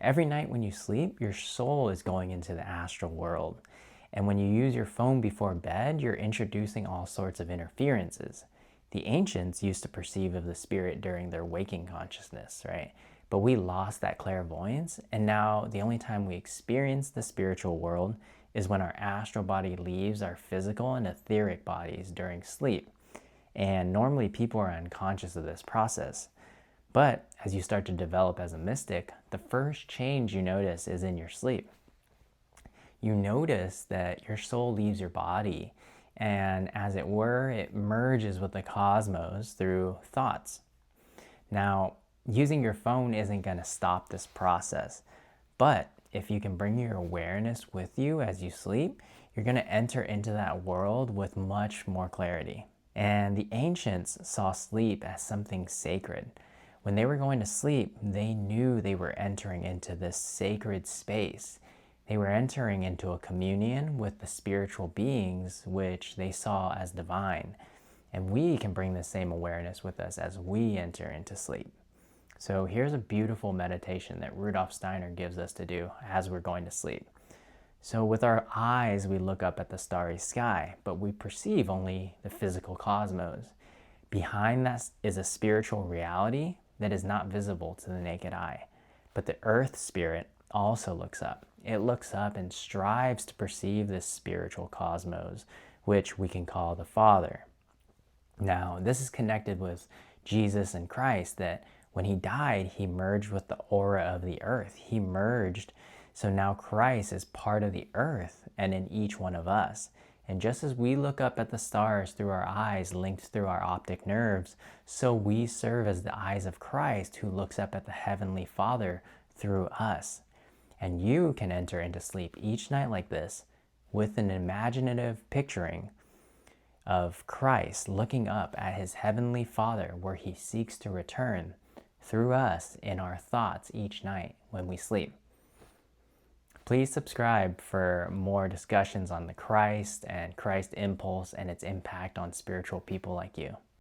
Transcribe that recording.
Every night when you sleep, your soul is going into the astral world. And when you use your phone before bed, you're introducing all sorts of interferences. The ancients used to perceive of the spirit during their waking consciousness, right? But we lost that clairvoyance, and now the only time we experience the spiritual world is when our astral body leaves our physical and etheric bodies during sleep. And normally people are unconscious of this process. But as you start to develop as a mystic, the first change you notice is in your sleep. You notice that your soul leaves your body, and as it were, it merges with the cosmos through thoughts. Now, using your phone isn't going to stop this process, but if you can bring your awareness with you as you sleep, you're going to enter into that world with much more clarity. And the ancients saw sleep as something sacred. When they were going to sleep, they knew they were entering into this sacred space. They were entering into a communion with the spiritual beings which they saw as divine. And we can bring the same awareness with us as we enter into sleep. So here's a beautiful meditation that Rudolf Steiner gives us to do as we're going to sleep. So with our eyes, we look up at the starry sky, but we perceive only the physical cosmos. Behind that is a spiritual reality that is not visible to the naked eye. But the earth spirit also looks up. It looks up and strives to perceive this spiritual cosmos, which we can call the Father. Now, this is connected with Jesus and Christ, that when he died, he merged with the aura of the earth. He merged, so now Christ is part of the earth and in each one of us. And just as we look up at the stars through our eyes linked through our optic nerves, so we serve as the eyes of Christ who looks up at the Heavenly Father through us. And you can enter into sleep each night like this with an imaginative picturing of Christ looking up at his Heavenly Father, where he seeks to return through us in our thoughts each night when we sleep. Please subscribe for more discussions on the Christ and Christ impulse and its impact on spiritual people like you.